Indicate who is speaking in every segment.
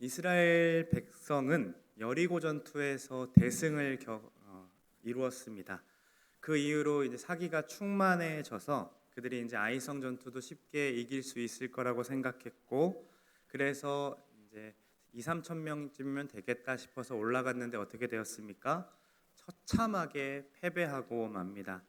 Speaker 1: 이스라엘 백성은 여리고 전투에서 대승을 이루었습니다. 그 이후로 이제 사기가 충만해져서 그들이 이제 아이성 전투도 쉽게 이길 수 있을 거라고 생각했고, 그래서 이제 2-3천 명쯤이면 되겠다 싶어서 올라갔는데 어떻게 되었습니까? 처참하게 패배하고 맙니다.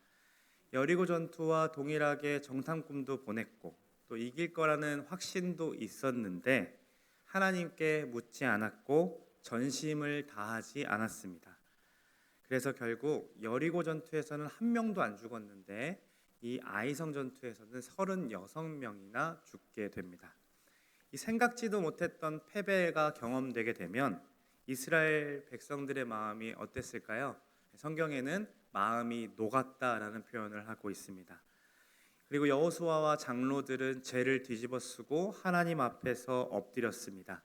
Speaker 1: 여리고 전투와 동일하게 정탐꾼도 보냈고 또 이길 거라는 확신도 있었는데 하나님께 묻지 않았고 전심을 다하지 않았습니다. 그래서 결국 여리고 전투에서는 한 명도 안 죽었는데 이 아이성 전투에서는 36명이나 죽게 됩니다. 이 생각지도 못했던 패배가 경험되게 되면 이스라엘 백성들의 마음이 어땠을까요? 성경에는 마음이 녹았다라는 표현을 하고 있습니다. 그리고 여호수아와 장로들은 죄를 뒤집어쓰고 하나님 앞에서 엎드렸습니다.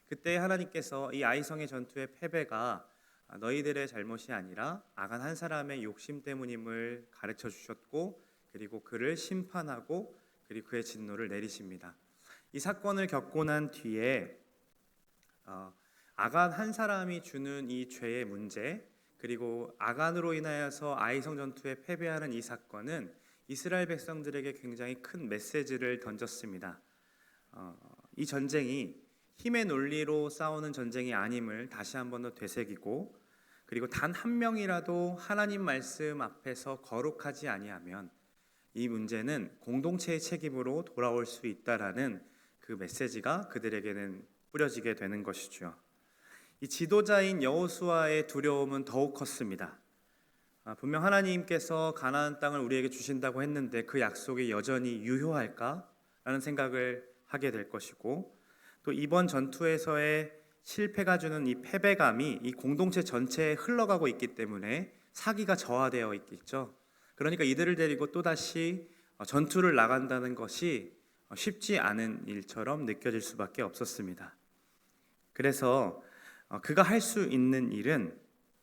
Speaker 1: 그때 하나님께서 이 아이성의 전투의 패배가 너희들의 잘못이 아니라 아간 한 사람의 욕심 때문임을 가르쳐 주셨고, 그리고 그를 심판하고 그리고 그의 진노를 내리십니다. 이 사건을 겪고 난 뒤에 아간 한 사람이 주는 이 죄의 문제, 그리고 아간으로 인하여서 아이성 전투에 패배하는 이 사건은 이스라엘 백성들에게 굉장히 큰 메시지를 던졌습니다. 이 전쟁이 힘의 논리로 싸우는 전쟁이 아님을 다시 한 번 더 되새기고, 그리고 단 한 명이라도 하나님 말씀 앞에서 거룩하지 아니하면 이 문제는 공동체의 책임으로 돌아올 수 있다라는 그 메시지가 그들에게는 뿌려지게 되는 것이죠. 이 지도자인 여호수아의 두려움은 더욱 컸습니다. 분명 하나님께서 가나안 땅을 우리에게 주신다고 했는데 그 약속이 여전히 유효할까라는 생각을 하게 될 것이고, 또 이번 전투에서의 실패가 주는 이 패배감이 이 공동체 전체에 흘러가고 있기 때문에 사기가 저하되어 있겠죠. 그러니까 이들을 데리고 또다시 전투를 나간다는 것이 쉽지 않은 일처럼 느껴질 수밖에 없었습니다. 그래서 그가 할 수 있는 일은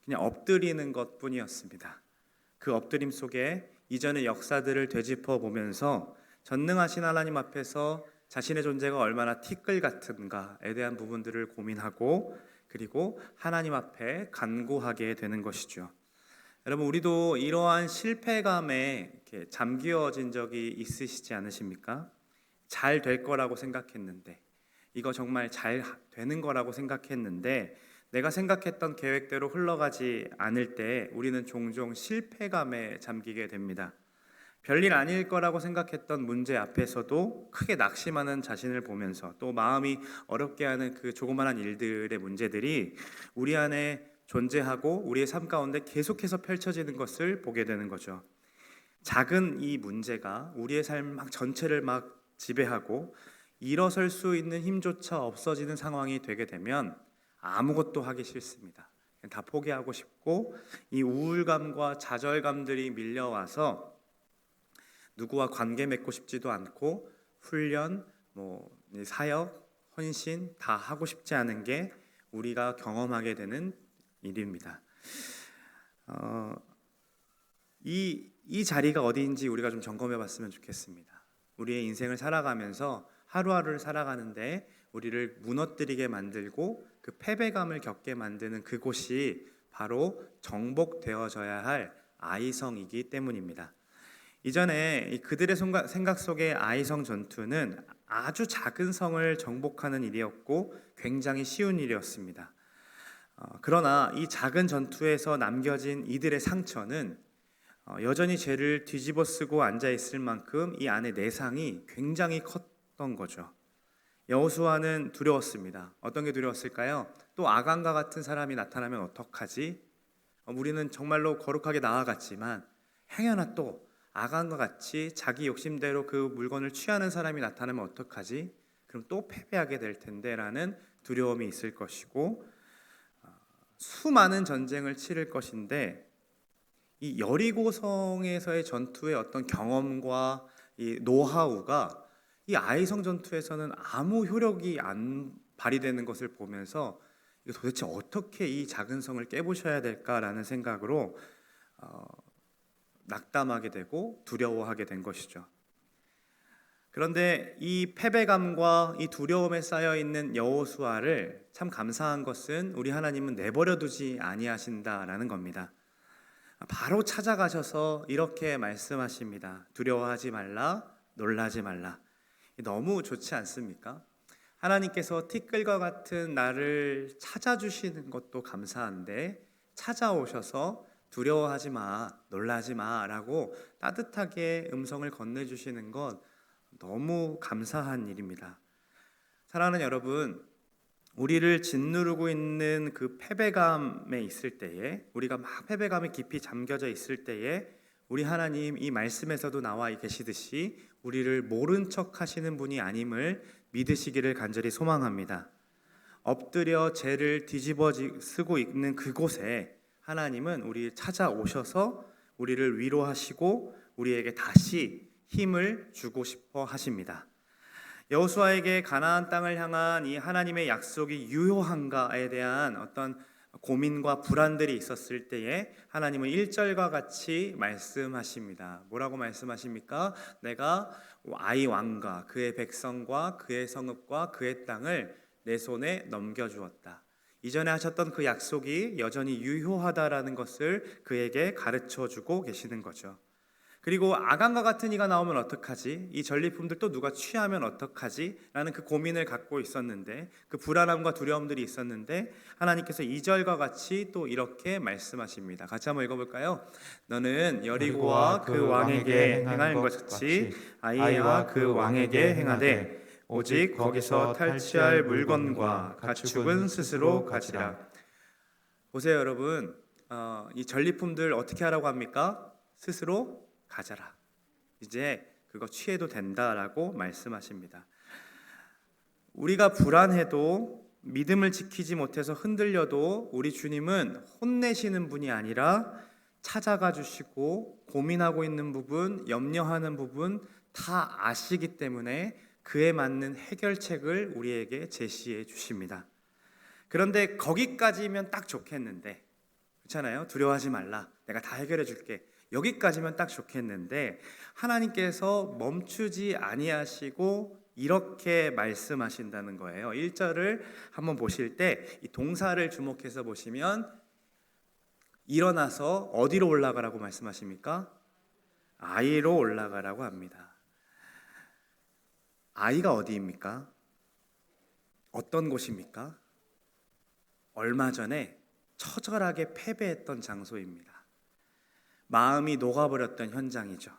Speaker 1: 그냥 엎드리는 것뿐이었습니다. 그 엎드림 속에 이전의 역사들을 되짚어 보면서 전능하신 하나님 앞에서 자신의 존재가 얼마나 티끌 같은가에 대한 부분들을 고민하고, 그리고 하나님 앞에 간구하게 되는 것이죠. 여러분, 우리도 이러한 실패감에 이렇게 잠기어진 적이 있으시지 않으십니까? 잘 될 거라고 생각했는데, 이거 정말 잘 되는 거라고 생각했는데 내가 생각했던 계획대로 흘러가지 않을 때 우리는 종종 실패감에 잠기게 됩니다. 별일 아닐 거라고 생각했던 문제 앞에서도 크게 낙심하는 자신을 보면서 또 마음이 어렵게 하는 그 조그마한 일들의 문제들이 우리 안에 존재하고 우리의 삶 가운데 계속해서 펼쳐지는 것을 보게 되는 거죠. 작은 이 문제가 우리의 삶 전체를 막 지배하고 일어설 수 있는 힘조차 없어지는 상황이 되게 되면 아무것도 하기 싫습니다. 다 포기하고 싶고, 이 우울감과 좌절감들이 밀려와서 누구와 관계 맺고 싶지도 않고 훈련, 사역, 헌신 다 하고 싶지 않은 게 우리가 경험하게 되는 일입니다. 이 자리가 어디인지 우리가 좀 점검해 봤으면 좋겠습니다. 우리의 인생을 살아가면서 하루하루를 살아가는데 우리를 무너뜨리게 만들고 그 패배감을 겪게 만드는 그곳이 바로 정복되어져야 할 아이성이기 때문입니다. 이전에 그들의 생각 속의 아이성 전투는 아주 작은 성을 정복하는 일이었고 굉장히 쉬운 일이었습니다. 그러나 이 작은 전투에서 남겨진 이들의 상처는 여전히 죄를 뒤집어쓰고 앉아있을 만큼 이 안에 내상이 굉장히 컸던 거죠. 여호수아는 두려웠습니다. 어떤 게 두려웠을까요? 또 아간과 같은 사람이 나타나면 어떡하지? 우리는 정말로 거룩하게 나아갔지만 행여나 또 아간과 같이 자기 욕심대로 그 물건을 취하는 사람이 나타나면 어떡하지? 그럼 또 패배하게 될 텐데 라는 두려움이 있을 것이고, 수많은 전쟁을 치를 것인데 이 여리고성에서의 전투의 어떤 경험과 이 노하우가 이 아이성 전투에서는 아무 효력이 안 발휘되는 것을 보면서 이거 도대체 어떻게 이 작은 성을 깨부셔야 될까라는 생각으로 낙담하게 되고 두려워하게 된 것이죠. 그런데 이 패배감과 이 두려움에 쌓여 있는 여호수아를 참 감사한 것은 우리 하나님은 내버려 두지 아니하신다라는 겁니다. 바로 찾아가셔서 이렇게 말씀하십니다. 두려워하지 말라, 놀라지 말라. 너무 좋지 않습니까? 하나님께서 티끌과 같은 나를 찾아주시는 것도 감사한데 찾아오셔서 두려워하지 마, 놀라지 마라고 따뜻하게 음성을 건네주시는 것 너무 감사한 일입니다. 사랑하는 여러분, 우리를 짓누르고 있는 그 패배감에 있을 때에, 우리가 막 패배감에 깊이 잠겨져 있을 때에 우리 하나님 이 말씀에서도 나와 계시듯이 우리를 모른 척 하시는 분이 아님을 믿으시기를 간절히 소망합니다. 엎드려 죄를 뒤집어 쓰고 있는 그곳에 하나님은 우리 찾아오셔서 우리를 위로하시고 우리에게 다시 힘을 주고 싶어 하십니다. 여호수아에게 가나안 땅을 향한 이 하나님의 약속이 유효한가에 대한 어떤 고민과 불안들이 있었을 때에 하나님은 1절과 같이 말씀하십니다. 뭐라고 말씀하십니까? 내가 아이 왕과 그의 백성과 그의 성읍과 그의 땅을 내 손에 넘겨주었다. 이전에 하셨던 그 약속이 여전히 유효하다라는 것을 그에게 가르쳐주고 계시는 거죠. 그리고 아간과 같은 이가 나오면 어떡하지? 이 전리품들 또 누가 취하면 어떡하지? 라는 그 고민을 갖고 있었는데, 그 불안함과 두려움들이 있었는데 하나님께서 2절과 같이 또 이렇게 말씀하십니다. 같이 한번 읽어볼까요? 너는 여리고와 그 왕에게 행한 것 같이 아이와 그 왕에게 행하되 오직 거기서 탈취할 물건과 가축은 스스로 가지라. 보세요 여러분, 이 전리품들 어떻게 하라고 합니까? 스스로 가져라. 이제 그거 취해도 된다라고 말씀하십니다. 우리가 불안해도 믿음을 지키지 못해서 흔들려도 우리 주님은 혼내시는 분이 아니라 찾아가 주시고 고민하고 있는 부분, 염려하는 부분 다 아시기 때문에 그에 맞는 해결책을 우리에게 제시해 주십니다. 그런데 거기까지면 딱 좋겠는데, 그렇잖아요? 두려워하지 말라. 내가 다 해결해 줄게. 여기까지면 딱 좋겠는데 하나님께서 멈추지 아니하시고 이렇게 말씀하신다는 거예요. 1절을 한번 보실 때 이 동사를 주목해서 보시면 일어나서 어디로 올라가라고 말씀하십니까? 아이로 올라가라고 합니다. 아이가 어디입니까? 어떤 곳입니까? 얼마 전에 처절하게 패배했던 장소입니다. 마음이 녹아버렸던 현장이죠.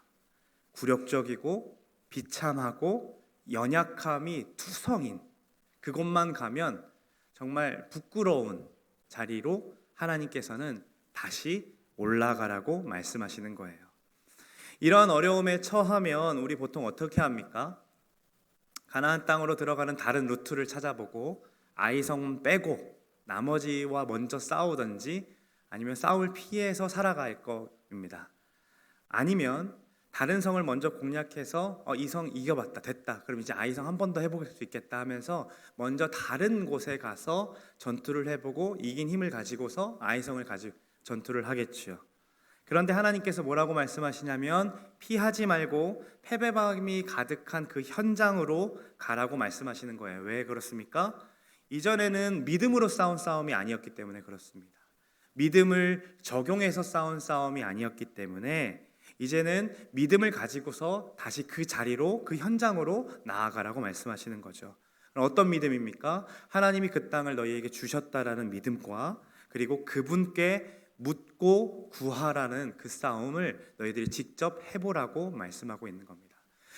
Speaker 1: 굴욕적이고 비참하고 연약함이 투성인 그곳만 가면 정말 부끄러운 자리로 하나님께서는 다시 올라가라고 말씀하시는 거예요. 이러한 어려움에 처하면 우리 보통 어떻게 합니까? 가나안 땅으로 들어가는 다른 루트를 찾아보고 아이성 빼고 나머지와 먼저 싸우든지 아니면 싸울 피해서 살아갈 겁니다. 아니면 다른 성을 먼저 공략해서 이 성 이겨봤다, 됐다, 그럼 이제 아이성 한 번 더 해볼 수 있겠다 하면서 먼저 다른 곳에 가서 전투를 해보고 이긴 힘을 가지고서 아이성을 가지고 전투를 하겠지요. 그런데 하나님께서 뭐라고 말씀하시냐면 피하지 말고 패배감이 가득한 그 현장으로 가라고 말씀하시는 거예요. 왜 그렇습니까? 이전에는 믿음으로 싸운 싸움이 아니었기 때문에 그렇습니다. 믿음을 적용해서 싸운 싸움이 아니었기 때문에 이제는 믿음을 가지고서 다시 그 자리로, 그 현장으로 나아가라고 말씀하시는 거죠. 어떤 믿음입니까? 하나님이 그 땅을 너희에게 주셨다라는 믿음과 그리고 그분께 묻고 구하라는 그 싸움을 너희들이 직접 해보라고 말씀하고 있는 겁니다.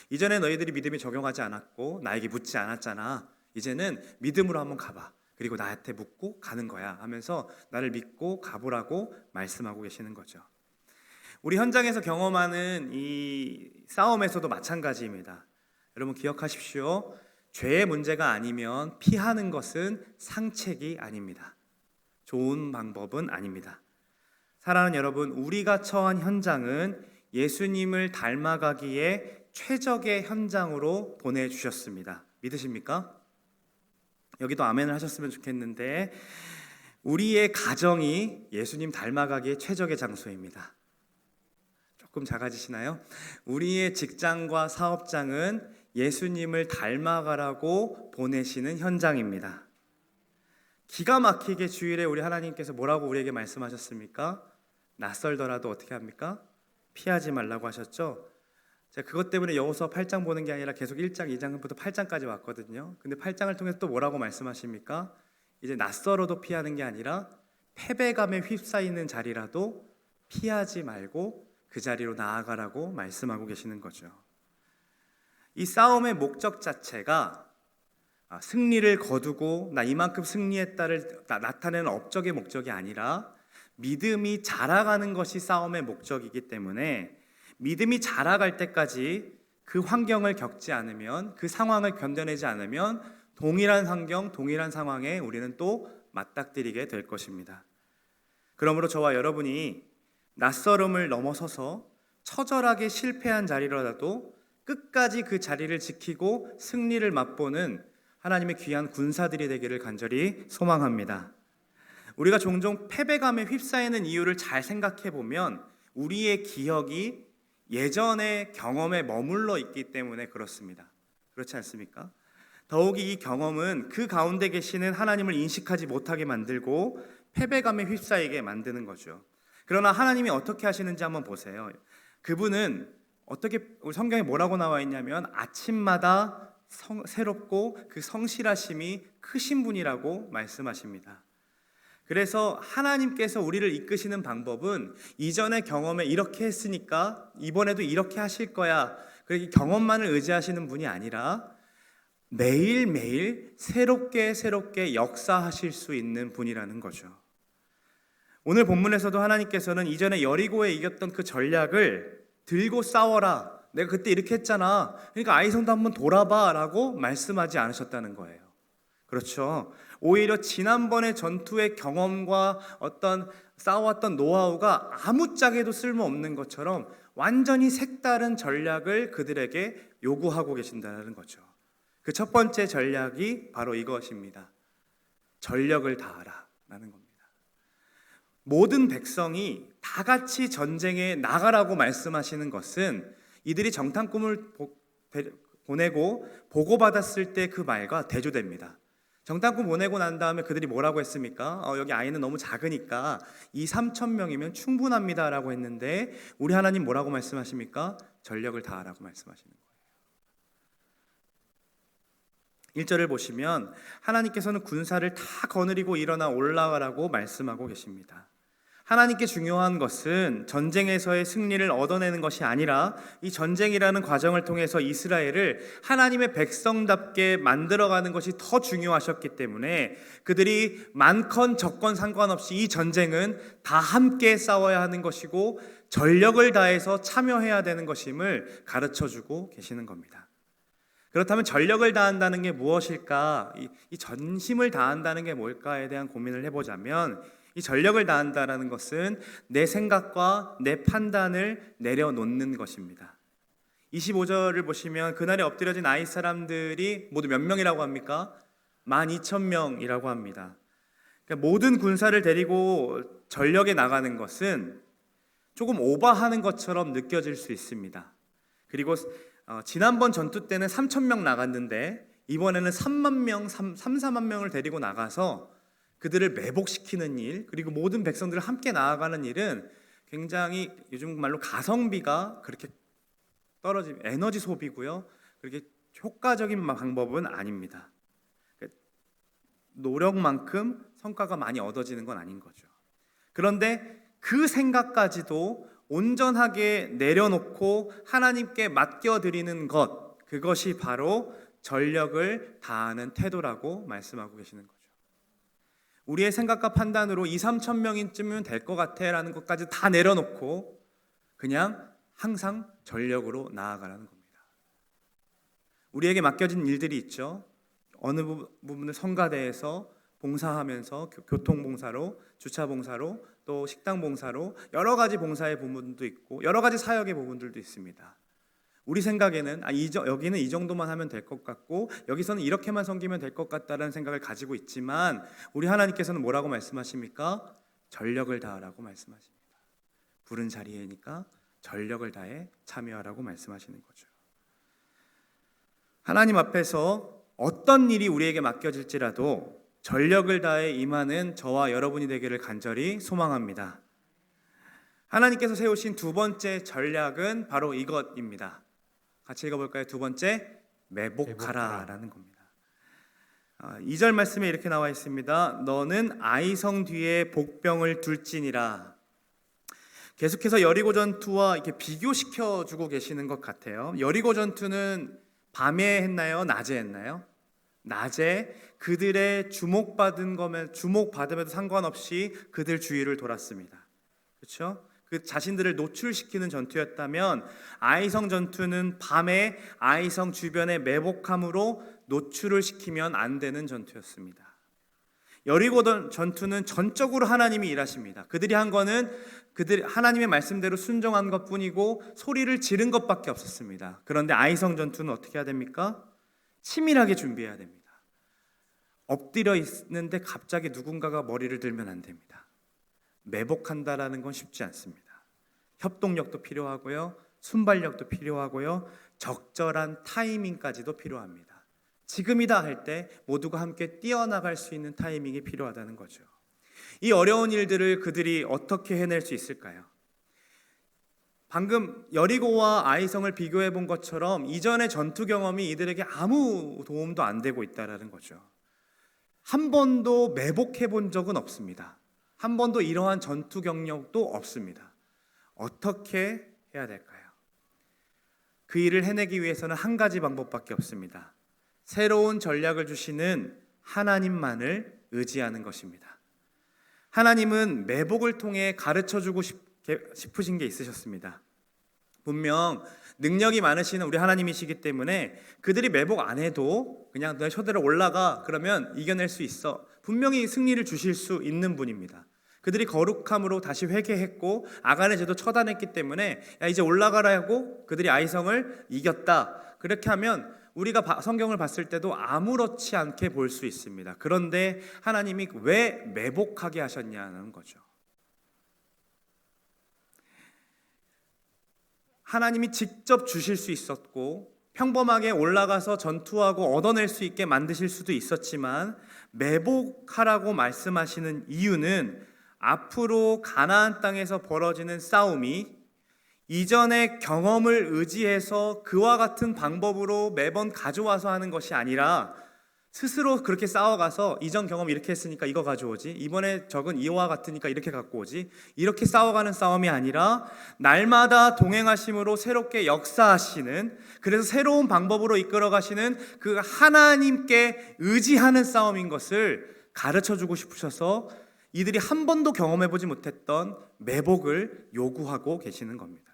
Speaker 1: 이전에 너희들이 믿음이 적용하지 않았고 나에게 묻지 않았잖아. 이제는 믿음으로 한번 가봐. 그리고 나한테 묻고 가는 거야 하면서 나를 믿고 가보라고 말씀하고 계시는 거죠. 우리 현장에서 경험하는 이 싸움에서도 마찬가지입니다. 여러분 기억하십시오. 죄의 문제가 아니면 피하는 것은 상책이 아닙니다. 좋은 방법은 아닙니다. 사랑하는 여러분, 우리가 처한 현장은 예수님을 닮아가기에 최적의 현장으로 보내주셨습니다. 믿으십니까? 여기도 아멘을 하셨으면 좋겠는데 우리의 가정이 예수님 닮아가기에 최적의 장소입니다. 조금 작아지시나요? 우리의 직장과 사업장은 예수님을 닮아가라고 보내시는 현장입니다. 기가 막히게 주일에 우리 하나님께서 뭐라고 우리에게 말씀하셨습니까? 낯설더라도 어떻게 합니까? 피하지 말라고 하셨죠? 제가 그것 때문에 여호수아 8장 보는 게 아니라 계속 1장, 2장부터 8장까지 왔거든요. 근데 8장을 통해서 또 뭐라고 말씀하십니까? 이제 낯설어도 피하는 게 아니라 패배감에 휩싸이는 자리라도 피하지 말고 그 자리로 나아가라고 말씀하고 계시는 거죠. 이 싸움의 목적 자체가 승리를 거두고 나 이만큼 승리했다를 나타내는 업적의 목적이 아니라 믿음이 자라가는 것이 싸움의 목적이기 때문에 믿음이 자라갈 때까지 그 환경을 겪지 않으면, 그 상황을 견뎌내지 않으면 동일한 환경, 동일한 상황에 우리는 또 맞닥뜨리게 될 것입니다. 그러므로 저와 여러분이 낯설음을 넘어서서 처절하게 실패한 자리라도 끝까지 그 자리를 지키고 승리를 맛보는 하나님의 귀한 군사들이 되기를 간절히 소망합니다. 우리가 종종 패배감에 휩싸이는 이유를 잘 생각해 보면 우리의 기억이 예전의 경험에 머물러 있기 때문에 그렇습니다. 그렇지 않습니까? 더욱이 이 경험은 그 가운데 계시는 하나님을 인식하지 못하게 만들고 패배감에 휩싸이게 만드는 거죠. 그러나 하나님이 어떻게 하시는지 한번 보세요. 그분은 어떻게, 우리 성경에 뭐라고 나와 있냐면 아침마다 새롭고 그 성실하심이 크신 분이라고 말씀하십니다. 그래서 하나님께서 우리를 이끄시는 방법은 이전의 경험에 이렇게 했으니까 이번에도 이렇게 하실 거야, 그렇게 경험만을 의지하시는 분이 아니라 매일매일 새롭게 역사하실 수 있는 분이라는 거죠. 오늘 본문에서도 하나님께서는 이전에 여리고에 이겼던 그 전략을 들고 싸워라, 내가 그때 이렇게 했잖아, 그러니까 아이성도 한번 돌아봐 라고 말씀하지 않으셨다는 거예요. 그렇죠. 오히려 지난번의 전투의 경험과 어떤 싸워왔던 노하우가 아무짝에도 쓸모없는 것처럼 완전히 색다른 전략을 그들에게 요구하고 계신다는 거죠. 그 첫 번째 전략이 바로 이것입니다. 전력을 다하라 라는 겁니다. 모든 백성이 다 같이 전쟁에 나가라고 말씀하시는 것은 이들이 정탐꾼을 보내고 보고받았을 때 그 말과 대조됩니다. 정탐꾼 보내고 난 다음에 그들이 뭐라고 했습니까? 여기 아이는 너무 작으니까 2,3,000명이면 충분합니다 라고 했는데 우리 하나님 뭐라고 말씀하십니까? 전력을 다하라고 말씀하시는 거예요. 1절을 보시면 하나님께서는 군사를 다 거느리고 일어나 올라가라고 말씀하고 계십니다. 하나님께 중요한 것은 전쟁에서의 승리를 얻어내는 것이 아니라 이 전쟁이라는 과정을 통해서 이스라엘을 하나님의 백성답게 만들어가는 것이 더 중요하셨기 때문에 그들이 많건 적건 상관없이 이 전쟁은 다 함께 싸워야 하는 것이고 전력을 다해서 참여해야 되는 것임을 가르쳐주고 계시는 겁니다. 그렇다면 전력을 다한다는 게 무엇일까? 이 전심을 다한다는 게 뭘까에 대한 고민을 해보자면 이 전력을 다한다는 것은 내 생각과 내 판단을 내려놓는 것입니다. 25절을 보시면 그날에 엎드려진 아이 사람들이 모두 몇 명이라고 합니까? 12,000명이라고 합니다. 그러니까 모든 군사를 데리고 전력에 나가는 것은 조금 오버하는 것처럼 느껴질 수 있습니다. 그리고 지난번 전투 때는 3,000명 나갔는데 이번에는 3만 명, 4만 명을 데리고 나가서 그들을 매복시키는 일, 그리고 모든 백성들을 함께 나아가는 일은 굉장히 요즘 말로 가성비가 그렇게 떨어지면 에너지 소비고요. 그렇게 효과적인 방법은 아닙니다. 노력만큼 성과가 많이 얻어지는 건 아닌 거죠. 그런데 그 생각까지도 온전하게 내려놓고 하나님께 맡겨드리는 것, 그것이 바로 전력을 다하는 태도라고 말씀하고 계시는 거죠. 우리의 생각과 판단으로 2,3,000명쯤이면 될 것 같아 라는 것까지 다 내려놓고 그냥 항상 전력으로 나아가라는 겁니다. 우리에게 맡겨진 일들이 있죠. 어느 부분을 성가대에서 봉사하면서 교통봉사로, 주차봉사로, 또 식당봉사로 여러 가지 봉사의 부분도 있고 여러 가지 사역의 부분들도 있습니다. 우리 생각에는 여기는 이 정도만 하면 될 것 같고 여기서는 이렇게만 섬기면 될 것 같다는 생각을 가지고 있지만 우리 하나님께서는 뭐라고 말씀하십니까? 전력을 다하라고 말씀하십니다. 부른 자리에니까 전력을 다해 참여하라고 말씀하시는 거죠. 하나님 앞에서 어떤 일이 우리에게 맡겨질지라도 전력을 다해 임하는 저와 여러분이 되기를 간절히 소망합니다. 하나님께서 세우신 두 번째 전략은 바로 이것입니다. 같이 읽어볼까요? 두 번째, 매복하라라는 겁니다. 2절 말씀에 이렇게 나와 있습니다. 너는 아이성 뒤에 복병을 둘지니라. 계속해서 여리고 전투와 이렇게 비교시켜 주고 계시는 것 같아요. 여리고 전투는 밤에 했나요? 낮에 했나요? 낮에 그들의 주목받음에도 상관없이 그들 주위를 돌았습니다. 그렇죠? 그 자신들을 노출시키는 전투였다면 아이성 전투는 밤에 아이성 주변에 매복함으로 노출을 시키면 안 되는 전투였습니다. 여리고 전투는 전적으로 하나님이 일하십니다. 그들이 한 거는 하나님의 말씀대로 순종한 것뿐이고 소리를 지른 것밖에 없었습니다. 그런데 아이성 전투는 어떻게 해야 됩니까? 치밀하게 준비해야 됩니다. 엎드려 있는데 갑자기 누군가가 머리를 들면 안 됩니다. 매복한다라는 건 쉽지 않습니다. 협동력도 필요하고요, 순발력도 필요하고요, 적절한 타이밍까지도 필요합니다. 지금이다 할 때 모두가 함께 뛰어나갈 수 있는 타이밍이 필요하다는 거죠. 이 어려운 일들을 그들이 어떻게 해낼 수 있을까요? 방금 여리고와 아이성을 비교해 본 것처럼 이전의 전투 경험이 이들에게 아무 도움도 안 되고 있다는 거죠. 한 번도 매복해 본 적은 없습니다. 한 번도 이러한 전투 경력도 없습니다. 어떻게 해야 될까요? 그 일을 해내기 위해서는 한 가지 방법밖에 없습니다. 새로운 전략을 주시는 하나님만을 의지하는 것입니다. 하나님은 매복을 통해 가르쳐주고 싶으신 게 있으셨습니다. 분명 능력이 많으신 우리 하나님이시기 때문에 그들이 매복 안 해도 그냥 내 초대로 올라가 그러면 이겨낼 수 있어. 분명히 승리를 주실 수 있는 분입니다. 그들이 거룩함으로 다시 회개했고 아간의 죄도 처단했기 때문에 야 이제 올라가라 하고 그들이 아이성을 이겼다. 그렇게 하면 우리가 성경을 봤을 때도 아무렇지 않게 볼 수 있습니다. 그런데 하나님이 왜 매복하게 하셨냐는 거죠. 하나님이 직접 주실 수 있었고 평범하게 올라가서 전투하고 얻어낼 수 있게 만드실 수도 있었지만 매복하라고 말씀하시는 이유는 앞으로 가나안 땅에서 벌어지는 싸움이 이전의 경험을 의지해서 그와 같은 방법으로 매번 가져와서 하는 것이 아니라 스스로 그렇게 싸워가서 이전 경험 이렇게 했으니까 이거 가져오지, 이번에 적은 이와 같으니까 이렇게 갖고 오지, 이렇게 싸워가는 싸움이 아니라 날마다 동행하심으로 새롭게 역사하시는, 그래서 새로운 방법으로 이끌어가시는 그 하나님께 의지하는 싸움인 것을 가르쳐주고 싶으셔서 이들이 한 번도 경험해보지 못했던 매복을 요구하고 계시는 겁니다.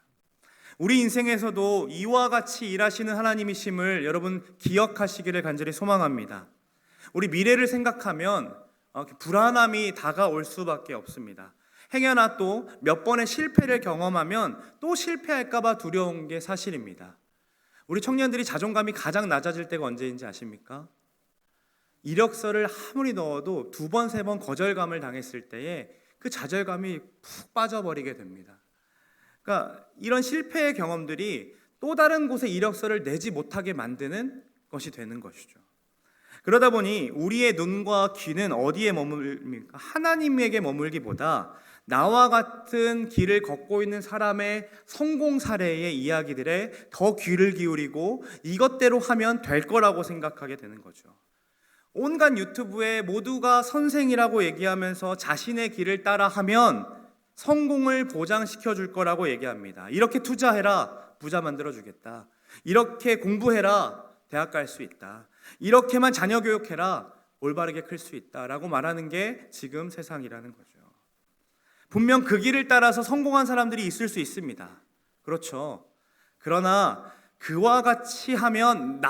Speaker 1: 우리 인생에서도 이와 같이 일하시는 하나님이심을 여러분 기억하시기를 간절히 소망합니다. 우리 미래를 생각하면 불안함이 다가올 수밖에 없습니다. 행여나 또 몇 번의 실패를 경험하면 또 실패할까 봐 두려운 게 사실입니다. 우리 청년들이 자존감이 가장 낮아질 때가 언제인지 아십니까? 이력서를 아무리 넣어도 2번, 3번 거절감을 당했을 때에 그 좌절감이 푹 빠져버리게 됩니다. 그러니까 이런 실패의 경험들이 또 다른 곳에 이력서를 내지 못하게 만드는 것이 되는 것이죠. 그러다 보니 우리의 눈과 귀는 어디에 머물입니까? 하나님에게 머물기보다 나와 같은 길을 걷고 있는 사람의 성공 사례의 이야기들에 더 귀를 기울이고 이것대로 하면 될 거라고 생각하게 되는 거죠. 온갖 유튜브에 모두가 선생이라고 얘기하면서 자신의 길을 따라하면 성공을 보장시켜 줄 거라고 얘기합니다. 이렇게 투자해라, 부자 만들어 주겠다. 이렇게 공부해라, 대학 갈 수 있다. 이렇게만 자녀 교육해라, 올바르게 클 수 있다라고 말하는 게 지금 세상이라는 거죠. 분명 그 길을 따라서 성공한 사람들이 있을 수 있습니다. 그렇죠. 그러나 그와 같이 하면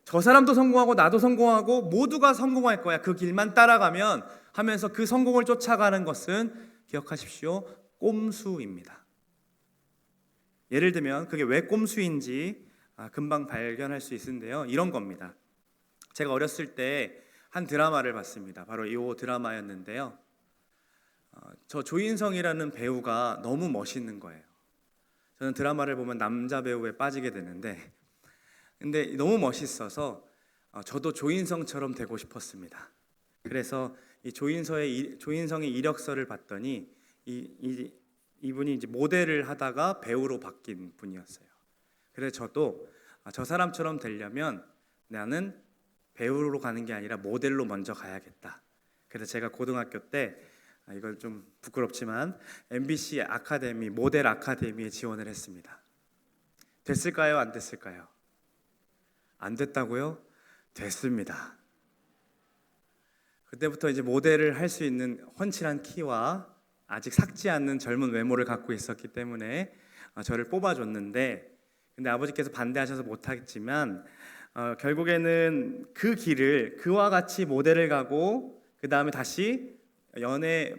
Speaker 1: 저 사람도 성공하고 나도 성공하고 모두가 성공할 거야. 그 길만 따라가면 하면서 그 성공을 쫓아가는 것은 기억하십시오. 꼼수입니다. 예를 들면 그게 왜 꼼수인지 금방 발견할 수 있는데요. 이런 겁니다. 제가 어렸을 때 한 드라마를 봤습니다. 바로 이 드라마였는데요. 저 조인성이라는 배우가 너무 멋있는 거예요. 저는 드라마를 보면 남자 배우에 빠지게 되는데 근데 너무 멋있어서 저도 조인성처럼 되고 싶었습니다. 그래서 이 조인성의 이력서를 봤더니 이분이 이제 모델을 하다가 배우로 바뀐 분이었어요. 그래서 저도 저 사람처럼 되려면 나는 배우로 가는 게 아니라 모델로 먼저 가야겠다. 그래서 제가 고등학교 때 이건 좀 부끄럽지만 MBC 아카데미 모델 아카데미에 지원을 했습니다. 됐을까요? 안 됐을까요? 안 됐다고요? 됐습니다. 그때부터 이제 모델을 할 수 있는 훤칠한 키와 아직 삭지 않는 젊은 외모를 갖고 있었기 때문에 저를 뽑아줬는데, 근데 아버지께서 반대하셔서 못하겠지만 결국에는 그 길을 그와 같이 모델을 가고 그 다음에 다시 연애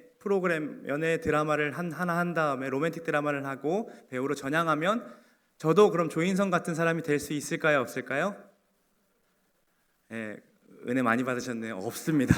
Speaker 1: 드라마를 하나 한 다음에 로맨틱 드라마를 하고 배우로 전향하면 저도 그럼 조인성 같은 사람이 될 수 있을까요? 없을까요? 예, 은혜 많이 받으셨네요. 없습니다.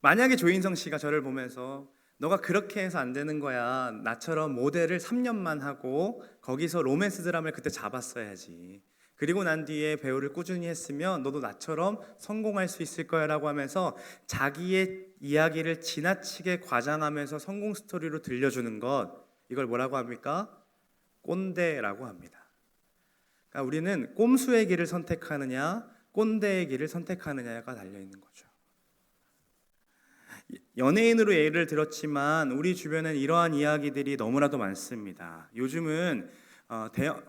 Speaker 1: 만약에 조인성 씨가 저를 보면서 너가 그렇게 해서 안 되는 거야, 나처럼 모델을 3년만 하고 거기서 로맨스 드라마를 그때 잡았어야지, 그리고 난 뒤에 배우를 꾸준히 했으면 너도 나처럼 성공할 수 있을 거야 라고 하면서 자기의 이야기를 지나치게 과장하면서 성공 스토리로 들려주는 것, 이걸 뭐라고 합니까? 꼰대라고 합니다. 그러니까 우리는 꼼수의 길을 선택하느냐 꼰대의 길을 선택하느냐가 달려있는 거죠. 연예인으로 예를 들었지만 우리 주변엔 이러한 이야기들이 너무나도 많습니다. 요즘은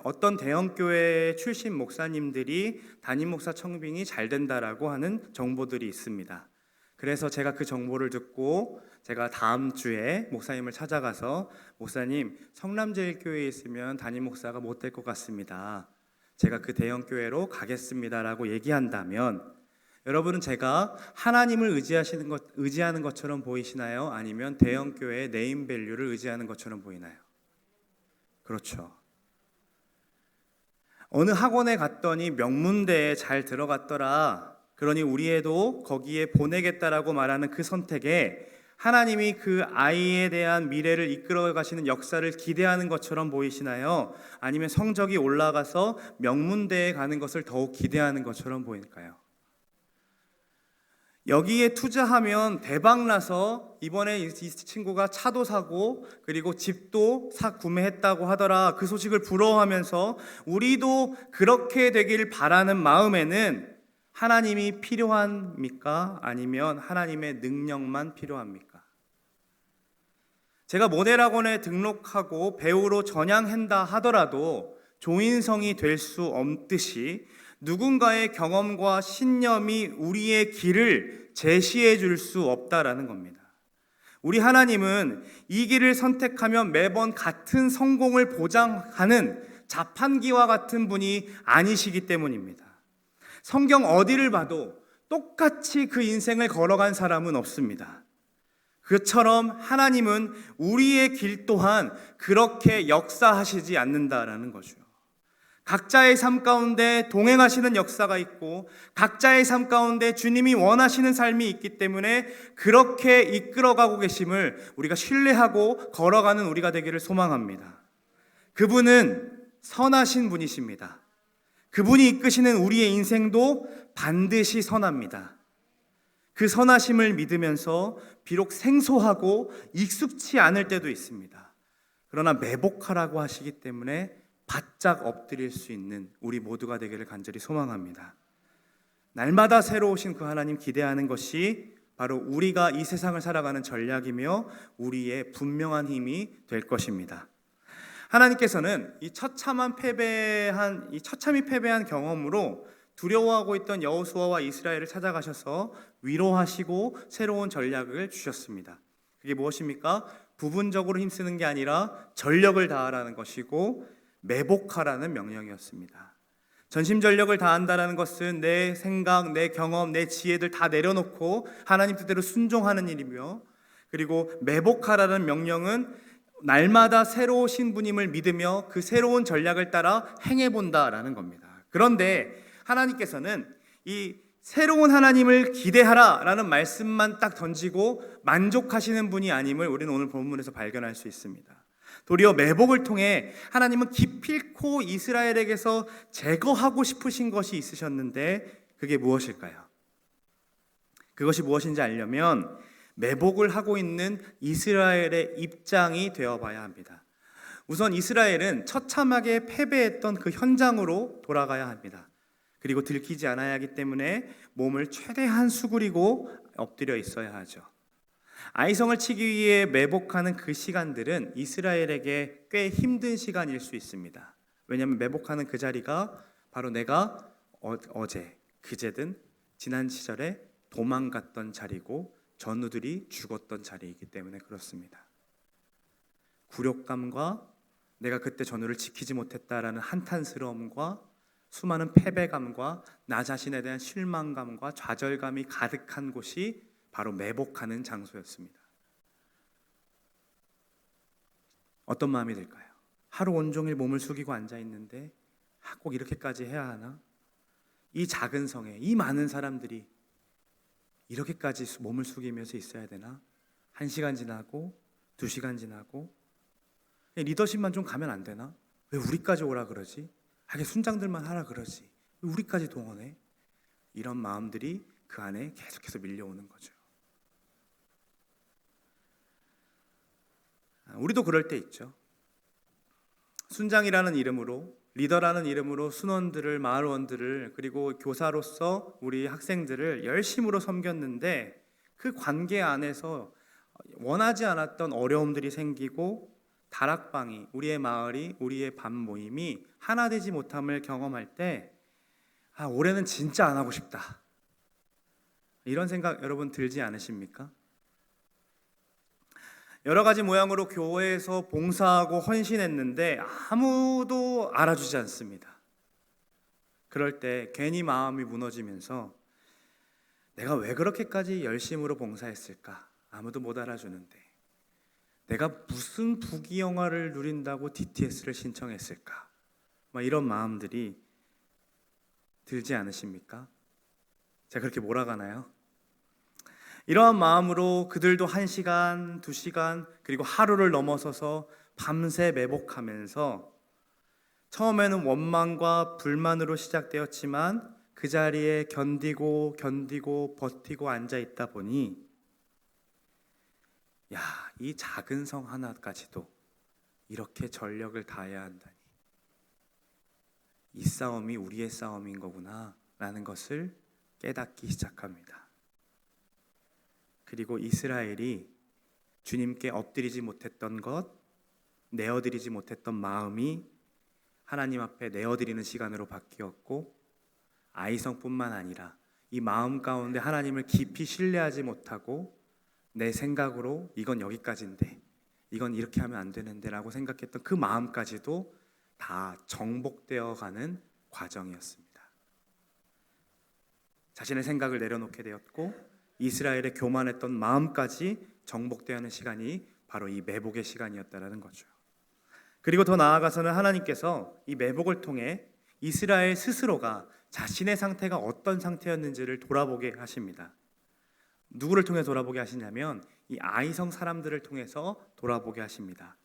Speaker 1: 어떤 대형교회 출신 목사님들이 담임 목사 청빙이 잘 된다라고 하는 정보들이 있습니다. 그래서 제가 그 정보를 듣고 제가 다음 주에 목사님을 찾아가서 목사님, 성남제일교회에 있으면 담임 목사가 못 될 것 같습니다. 제가 그 대형교회로 가겠습니다라고 얘기한다면 여러분은 제가 하나님을 의지하는 것처럼 보이시나요? 아니면 대형교회의 네임밸류를 의지하는 것처럼 보이나요? 그렇죠. 어느 학원에 갔더니 명문대에 잘 들어갔더라, 그러니 우리 애도 거기에 보내겠다라고 말하는 그 선택에 하나님이 그 아이에 대한 미래를 이끌어 가시는 역사를 기대하는 것처럼 보이시나요? 아니면 성적이 올라가서 명문대에 가는 것을 더욱 기대하는 것처럼 보일까요? 여기에 투자하면 대박나서 이번에 이 친구가 차도 사고 그리고 집도 구매했다고 하더라, 그 소식을 부러워하면서 우리도 그렇게 되길 바라는 마음에는 하나님이 필요합니까? 아니면 하나님의 능력만 필요합니까? 제가 모델학원에 등록하고 배우로 전향한다 하더라도 조인성이 될 수 없듯이 누군가의 경험과 신념이 우리의 길을 제시해 줄 수 없다라는 겁니다. 우리 하나님은 이 길을 선택하면 매번 같은 성공을 보장하는 자판기와 같은 분이 아니시기 때문입니다. 성경 어디를 봐도 똑같이 그 인생을 걸어간 사람은 없습니다. 그처럼 하나님은 우리의 길 또한 그렇게 역사하시지 않는다라는 거죠. 각자의 삶 가운데 동행하시는 역사가 있고 각자의 삶 가운데 주님이 원하시는 삶이 있기 때문에 그렇게 이끌어가고 계심을 우리가 신뢰하고 걸어가는 우리가 되기를 소망합니다. 그분은 선하신 분이십니다. 그분이 이끄시는 우리의 인생도 반드시 선합니다. 그 선하심을 믿으면서 비록 생소하고 익숙치 않을 때도 있습니다. 그러나 매복하라고 하시기 때문에 바짝 엎드릴 수 있는 우리 모두가 되기를 간절히 소망합니다. 날마다 새로우신 그 하나님 기대하는 것이 바로 우리가 이 세상을 살아가는 전략이며 우리의 분명한 힘이 될 것입니다. 하나님께서는 이 처참히 패배한 경험으로 두려워하고 있던 여호수아와 이스라엘을 찾아가셔서 위로하시고 새로운 전략을 주셨습니다. 그게 무엇입니까? 부분적으로 힘쓰는 게 아니라 전력을 다하라는 것이고 매복하라는 명령이었습니다. 전심전력을 다한다는 것은 내 생각, 내 경험, 내 지혜들 다 내려놓고 하나님 뜻대로 순종하는 일이며, 그리고 매복하라는 명령은 날마다 새로우신 분임을 믿으며 그 새로운 전략을 따라 행해본다라는 겁니다. 그런데 하나님께서는 이 새로운 하나님을 기대하라라는 말씀만 딱 던지고 만족하시는 분이 아님을 우리는 오늘 본문에서 발견할 수 있습니다. 도리어 매복을 통해 하나님은 기필코 이스라엘에게서 제거하고 싶으신 것이 있으셨는데 그게 무엇일까요? 그것이 무엇인지 알려면 매복을 하고 있는 이스라엘의 입장이 되어봐야 합니다. 우선 이스라엘은 처참하게 패배했던 그 현장으로 돌아가야 합니다. 그리고 들키지 않아야 하기 때문에 몸을 최대한 수그리고 엎드려 있어야 하죠. 아이성을 치기 위해 매복하는 그 시간들은 이스라엘에게 꽤 힘든 시간일 수 있습니다. 왜냐하면 매복하는 그 자리가 바로 내가 어제, 그제든 지난 시절에 도망갔던 자리고 전우들이 죽었던 자리이기 때문에 그렇습니다. 굴욕감과 내가 그때 전우를 지키지 못했다라는 한탄스러움과 수많은 패배감과 나 자신에 대한 실망감과 좌절감이 가득한 곳이 바로 매복하는 장소였습니다. 어떤 마음이 들까요? 하루 온종일 몸을 숙이고 앉아있는데 꼭 이렇게까지 해야 하나? 이 작은 성에 이 많은 사람들이 이렇게까지 몸을 숙이면서 있어야 되나? 1시간 지나고 2시간 지나고 리더십만 좀 가면 안 되나? 왜 우리까지 오라 그러지? 하게 순장들만 하라 그러지? 왜 우리까지 동원해? 이런 마음들이 그 안에 계속해서 밀려오는 거죠. 우리도 그럴 때 있죠. 순장이라는 이름으로, 리더라는 이름으로 순원들을, 마을원들을, 그리고 교사로서 우리 학생들을 열심으로 섬겼는데 그 관계 안에서 원하지 않았던 어려움들이 생기고 다락방이, 우리의 마을이, 우리의 밤 모임이 하나 되지 못함을 경험할 때 올해는 진짜 안 하고 싶다, 이런 생각 여러분 들지 않으십니까? 여러 가지 모양으로 교회에서 봉사하고 헌신했는데 아무도 알아주지 않습니다. 그럴 때 괜히 마음이 무너지면서 내가 왜 그렇게까지 열심으로 봉사했을까? 아무도 못 알아주는데 내가 무슨 부귀영화를 누린다고 DTS를 신청했을까? 이런 마음들이 들지 않으십니까? 제가 그렇게 몰아가나요? 이러한 마음으로 그들도 1시간, 2시간, 그리고 하루를 넘어서서 밤새 매복하면서 처음에는 원망과 불만으로 시작되었지만 그 자리에 견디고 버티고 앉아 있다 보니 이 작은 성 하나까지도 이렇게 전력을 다해야 한다니, 이 싸움이 우리의 싸움인 거구나 라는 것을 깨닫기 시작합니다. 그리고 이스라엘이 주님께 엎드리지 못했던 것, 내어드리지 못했던 마음이 하나님 앞에 내어드리는 시간으로 바뀌었고, 아이성뿐만 아니라 이 마음 가운데 하나님을 깊이 신뢰하지 못하고 내 생각으로 이건 여기까지인데, 이건 이렇게 하면 안 되는데 라고 생각했던 그 마음까지도 다 정복되어 가는 과정이었습니다. 자신의 생각을 내려놓게 되었고 이스라엘의 교만했던 마음까지 정복되어 하는 시간이 바로 이 매복의 시간이었다라는 거죠. 그리고 더 나아가서는 하나님께서 이 매복을 통해 이스라엘 스스로가 자신의 상태가 어떤 상태였는지를 돌아보게 하십니다. 누구를 통해 돌아보게 하시냐면 이 아이성 사람들을 통해서 돌아보게 하십니다.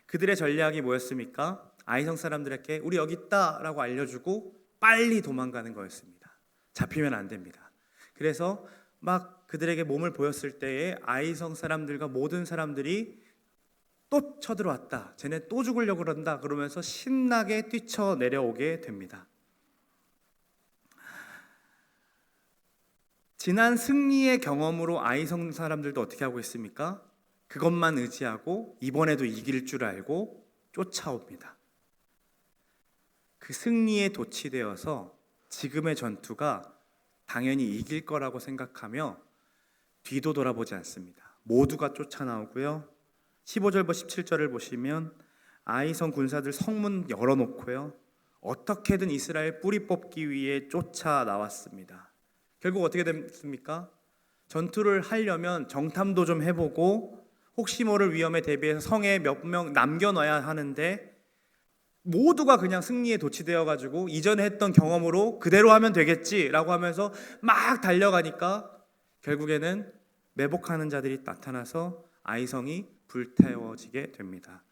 Speaker 1: 그들의 전략이 뭐였습니까? 아이성 사람들에게 우리 여기 있다라고 알려주고 빨리 도망가는 거였습니다. 잡히면 안 됩니다. 그래서 막 그들에게 몸을 보였을 때에 아이성 사람들과 모든 사람들이 또 쳐들어왔다, 쟤네 또 죽으려고 그런다 그러면서 신나게 뛰쳐 내려오게 됩니다. 지난 승리의 경험으로 아이성 사람들도 어떻게 하고 있습니까? 그것만 의지하고 이번에도 이길 줄 알고 쫓아옵니다. 그 승리에 도취되어서 지금의 전투가 당연히 이길 거라고 생각하며 뒤도 돌아보지 않습니다. 모두가 쫓아나오고요. 15절부터 17절을 보시면 아이성 군사들 성문 열어놓고요, 어떻게든 이스라엘 뿌리 뽑기 위해 쫓아나왔습니다. 결국 어떻게 됐습니까? 전투를 하려면 정탐도 좀 해보고 혹시 모를 위험에 대비해서 성에 몇 명 남겨놔야 하는데 모두가 그냥 승리에 도취되어가지고 이전에 했던 경험으로 그대로 하면 되겠지라고 하면서 막 달려가니까 결국에는 매복하는 자들이 나타나서 아이성이 불태워지게 됩니다.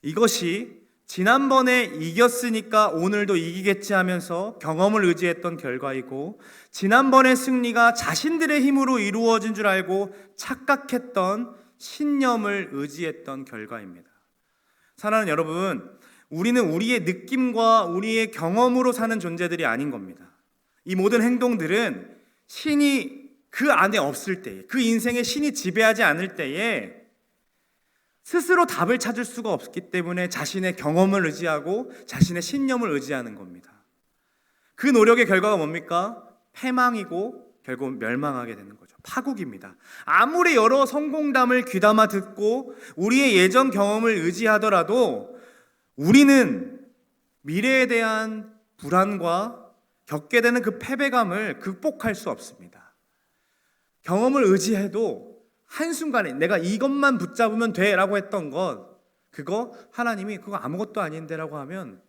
Speaker 1: 이것이 지난번에 이겼으니까 오늘도 이기겠지 하면서 경험을 의지했던 결과이고, 지난번의 승리가 자신들의 힘으로 이루어진 줄 알고 착각했던 신념을 의지했던 결과입니다. 사랑하는 여러분, 우리는 우리의 느낌과 우리의 경험으로 사는 존재들이 아닌 겁니다. 이 모든 행동들은 신이 그 안에 없을 때에, 그 인생에 신이 지배하지 않을 때에 스스로 답을 찾을 수가 없기 때문에 자신의 경험을 의지하고 자신의 신념을 의지하는 겁니다. 그 노력의 결과가 뭡니까? 패망이고 결국 멸망하게 되는 거죠. 파국입니다. 아무리 여러 성공담을 귀담아 듣고 우리의 예전 경험을 의지하더라도 우리는 미래에 대한 불안과 겪게 되는 그 패배감을 극복할 수 없습니다. 경험을 의지해도 한순간에 내가 이것만 붙잡으면 돼 라고 했던 것, 그거 하나님이 그거 아무것도 아닌데 라고 하면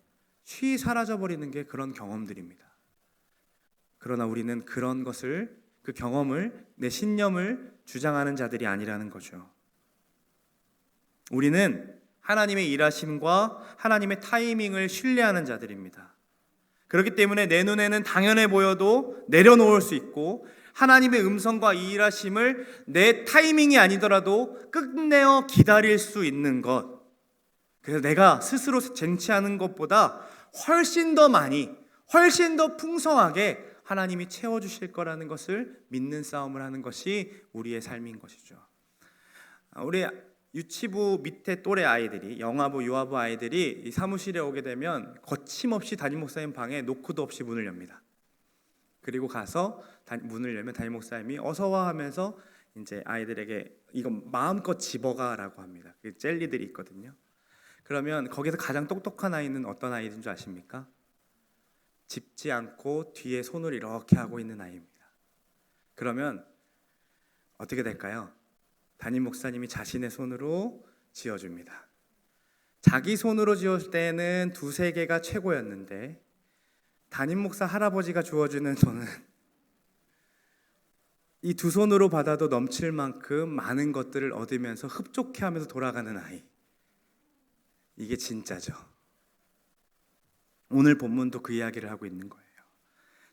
Speaker 1: 쉬이 사라져버리는 게 그런 경험들입니다. 그러나 우리는 그런 것을, 그 경험을, 내 신념을 주장하는 자들이 아니라는 거죠. 우리는 하나님의 일하심과 하나님의 타이밍을 신뢰하는 자들입니다. 그렇기 때문에 내 눈에는 당연해 보여도 내려놓을 수 있고, 하나님의 음성과 이 일하심을 내 타이밍이 아니더라도 끝내어 기다릴 수 있는 것, 그래서 내가 스스로 쟁취하는 것보다 훨씬 더 많이, 훨씬 더 풍성하게 하나님이 채워주실 거라는 것을 믿는 싸움을 하는 것이 우리의 삶인 것이죠. 우리 유치부 밑에 또래 아이들이, 영아부, 유아부 아이들이 이 사무실에 오게 되면 거침없이 담임 목사님 방에 노크도 없이 문을 엽니다. 그리고 가서 문을 열면 담임 목사님이 어서와 하면서 이제 아이들에게 이거 마음껏 집어가라고 합니다. 그 젤리들이 있거든요. 그러면 거기서 가장 똑똑한 아이는 어떤 아이인 줄 아십니까? 집지 않고 뒤에 손을 이렇게 하고 있는 아이입니다. 그러면 어떻게 될까요? 담임 목사님이 자신의 손으로 지어줍니다. 자기 손으로 지을 때는 2-3개가 최고였는데 담임 목사 할아버지가 주어주는 손은 이 2 손으로 받아도 넘칠 만큼 많은 것들을 얻으면서 흡족해하면서 돌아가는 아이. 이게 진짜죠. 오늘 본문도 그 이야기를 하고 있는 거예요.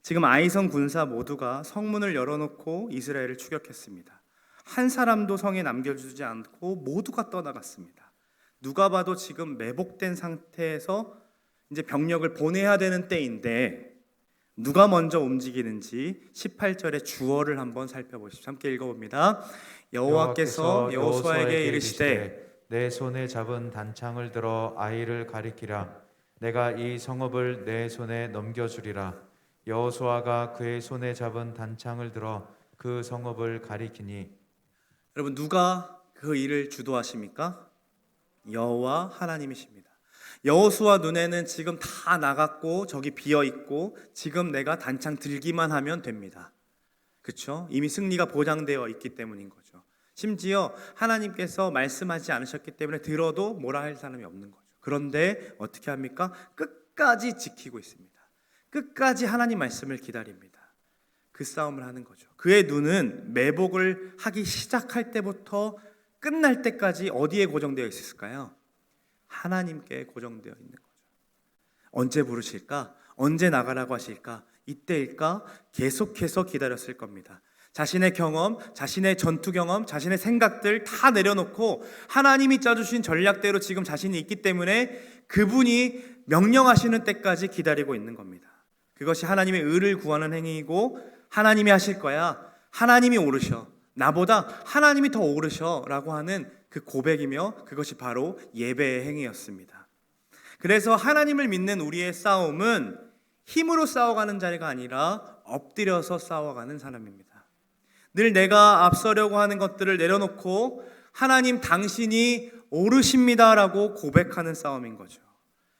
Speaker 1: 지금 아이성 군사 모두가 성문을 열어놓고 이스라엘을 추격했습니다. 한 사람도 성에 남겨주지 않고 모두가 떠나갔습니다. 누가 봐도 지금 매복된 상태에서 이제 병력을 보내야 되는 때인데 누가 먼저 움직이는지 18절의 주어를 한번 살펴보십시오. 함께 읽어봅니다. 여호와께서 여호수아에게 이르시되
Speaker 2: 내 손에 잡은 단창을 들어 아이를 가리키라. 내가 이 성읍을 내 손에 넘겨주리라. 여호수아가 그의 손에 잡은 단창을 들어 그 성읍을 가리키니.
Speaker 1: 여러분, 누가 그 일을 주도하십니까? 여호와 하나님이십니다. 여호수아 눈에는 지금 다 나갔고 저기 비어있고 지금 내가 단창 들기만 하면 됩니다. 그렇죠? 이미 승리가 보장되어 있기 때문인 거죠. 심지어 하나님께서 말씀하지 않으셨기 때문에 들어도 뭐라 할 사람이 없는 거죠. 그런데 어떻게 합니까? 끝까지 지키고 있습니다. 끝까지 하나님 말씀을 기다립니다. 그 싸움을 하는 거죠. 그의 눈은 매복을 하기 시작할 때부터 끝날 때까지 어디에 고정되어 있을까요? 하나님께 고정되어 있는 거죠. 언제 부르실까? 언제 나가라고 하실까? 이때일까? 계속해서 기다렸을 겁니다. 자신의 경험, 자신의 전투 경험, 자신의 생각들 다 내려놓고 하나님이 짜주신 전략대로 지금 자신이 있기 때문에 그분이 명령하시는 때까지 기다리고 있는 겁니다. 그것이 하나님의 의를 구하는 행위이고, 하나님이 하실 거야, 하나님이 오르셔, 나보다 하나님이 더 오르셔 라고 하는 그 고백이며, 그것이 바로 예배의 행위였습니다. 그래서 하나님을 믿는 우리의 싸움은 힘으로 싸워가는 자리가 아니라 엎드려서 싸워가는 사람입니다. 늘 내가 앞서려고 하는 것들을 내려놓고 하나님 당신이 오르십니다라고 고백하는 싸움인 거죠.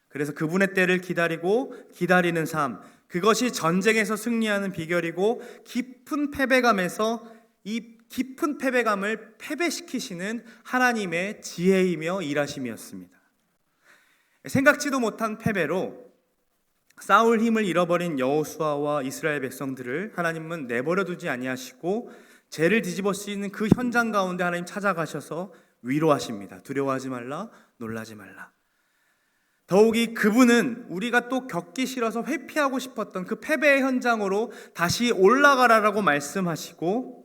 Speaker 1: 그래서 그분의 때를 기다리고 기다리는 삶, 그것이 전쟁에서 승리하는 비결이고, 깊은 패배감에서 이 깊은 패배감을 패배시키시는 하나님의 지혜이며 일하심이었습니다. 생각지도 못한 패배로 싸울 힘을 잃어버린 여호수아와 이스라엘 백성들을 하나님은 내버려 두지 아니하시고 죄를 뒤집어 쓰이는 그 현장 가운데 하나님 찾아가셔서 위로하십니다. 두려워하지 말라, 놀라지 말라. 더욱이 그분은 우리가 또 겪기 싫어서 회피하고 싶었던 그 패배의 현장으로 다시 올라가라라고 말씀하시고,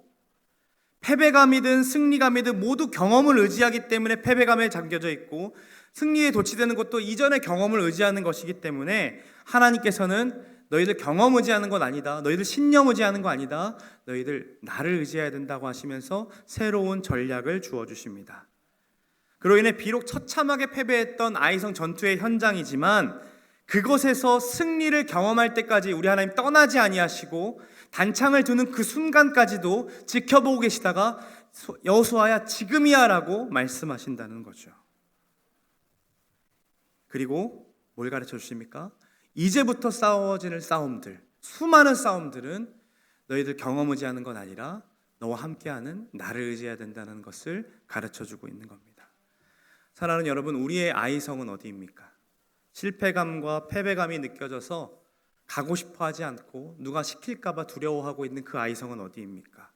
Speaker 1: 패배감이든 승리감이든 모두 경험을 의지하기 때문에 패배감에 잠겨져 있고, 승리에 도취되는 것도 이전의 경험을 의지하는 것이기 때문에 하나님께서는 너희들 경험 의지하는 건 아니다, 너희들 신념 의지하는 거 아니다, 너희들 나를 의지해야 된다고 하시면서 새로운 전략을 주어주십니다. 그로 인해 비록 처참하게 패배했던 아이성 전투의 현장이지만 그것에서 승리를 경험할 때까지 우리 하나님 떠나지 아니하시고 단창을 두는 그 순간까지도 지켜보고 계시다가 여호수아야 지금이야 라고 말씀하신다는 거죠. 그리고 뭘 가르쳐 주십니까? 이제부터 싸워지는 싸움들, 수많은 싸움들은 너희들 경험 의지하는 건 아니라 너와 함께하는 나를 의지해야 된다는 것을 가르쳐 주고 있는 겁니다. 사랑하는 여러분, 우리의 아이성은 어디입니까? 실패감과 패배감이 느껴져서 가고 싶어 하지 않고 누가 시킬까 봐 두려워하고 있는 그 아이성은 어디입니까?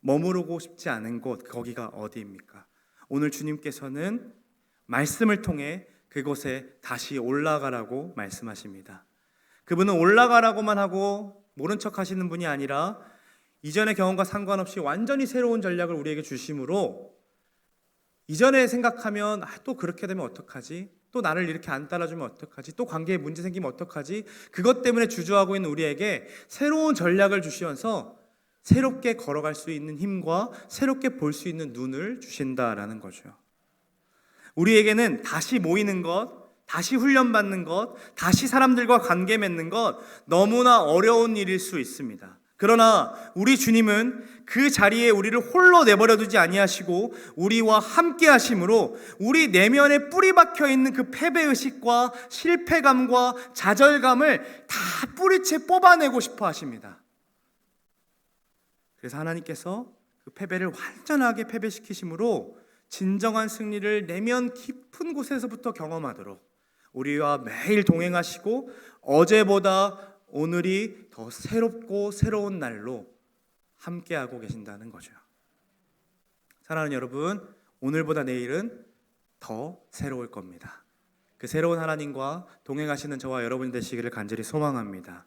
Speaker 1: 머무르고 싶지 않은 곳, 거기가 어디입니까? 오늘 주님께서는 말씀을 통해 그곳에 다시 올라가라고 말씀하십니다. 그분은 올라가라고만 하고 모른 척 하시는 분이 아니라 이전의 경험과 상관없이 완전히 새로운 전략을 우리에게 주심으로, 이전에 생각하면 또 그렇게 되면 어떡하지? 또 나를 이렇게 안 따라주면 어떡하지? 또 관계에 문제 생기면 어떡하지? 그것 때문에 주저하고 있는 우리에게 새로운 전략을 주시면서 새롭게 걸어갈 수 있는 힘과 새롭게 볼 수 있는 눈을 주신다라는 거죠. 우리에게는 다시 모이는 것, 다시 훈련받는 것, 다시 사람들과 관계 맺는 것 너무나 어려운 일일 수 있습니다. 그러나 우리 주님은 그 자리에 우리를 홀로 내버려 두지 아니하시고 우리와 함께 하심으로 우리 내면에 뿌리 박혀 있는 그 패배의식과 실패감과 좌절감을 다 뿌리채 뽑아내고 싶어 하십니다. 그래서 하나님께서 그 패배를 완전하게 패배시키심으로 진정한 승리를 내면 깊은 곳에서부터 경험하도록 우리와 매일 동행하시고 어제보다 오늘이 더 새롭고 새로운 날로 함께하고 계신다는 거죠. 사랑하는 여러분, 오늘보다 내일은 더 새로울 겁니다. 그 새로운 하나님과 동행하시는 저와 여러분이 되시기를 간절히 소망합니다.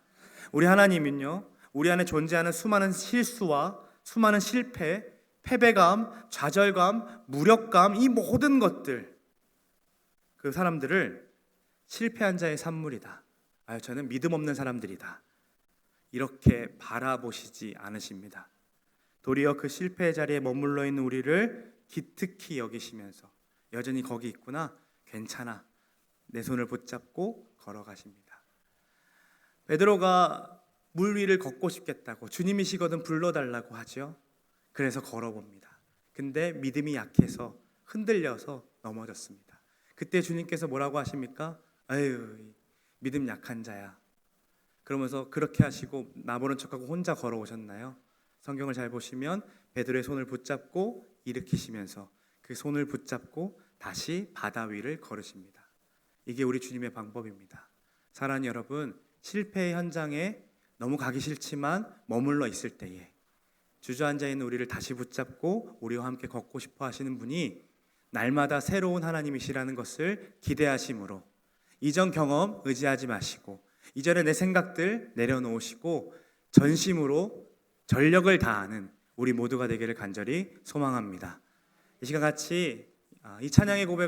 Speaker 1: 우리 하나님은요, 우리 안에 존재하는 수많은 실수와 수많은 실패, 패배감, 좌절감, 무력감, 이 모든 것들, 그 사람들을 실패한 자의 산물이다, 저는 믿음 없는 사람들이다, 이렇게 바라보시지 않으십니다. 도리어 그 실패의 자리에 머물러 있는 우리를 기특히 여기시면서 여전히 거기 있구나, 괜찮아, 내 손을 붙잡고 걸어가십니다. 베드로가 물 위를 걷고 싶겠다고 주님이시거든 불러달라고 하죠. 그래서 걸어봅니다. 근데 믿음이 약해서 흔들려서 넘어졌습니다. 그때 주님께서 뭐라고 하십니까? 아유, 믿음 약한 자야. 그러면서 그렇게 하시고 나보는 척하고 혼자 걸어오셨나요? 성경을 잘 보시면 베드로의 손을 붙잡고 일으키시면서 그 손을 붙잡고 다시 바다 위를 걸으십니다. 이게 우리 주님의 방법입니다. 사랑하는 여러분, 실패의 현장에 너무 가기 싫지만 머물러 있을 때에 주저앉아 있는 우리를 다시 붙잡고 우리와 함께 걷고 싶어 하시는 분이 날마다 새로운 하나님이시라는 것을 기대하심으로 이전 경험 의지하지 마시고 이전에 내 생각들 내려놓으시고 전심으로 전력을 다하는 우리 모두가 되기를 간절히 소망합니다. 이 시간 같이 이 찬양의 고백을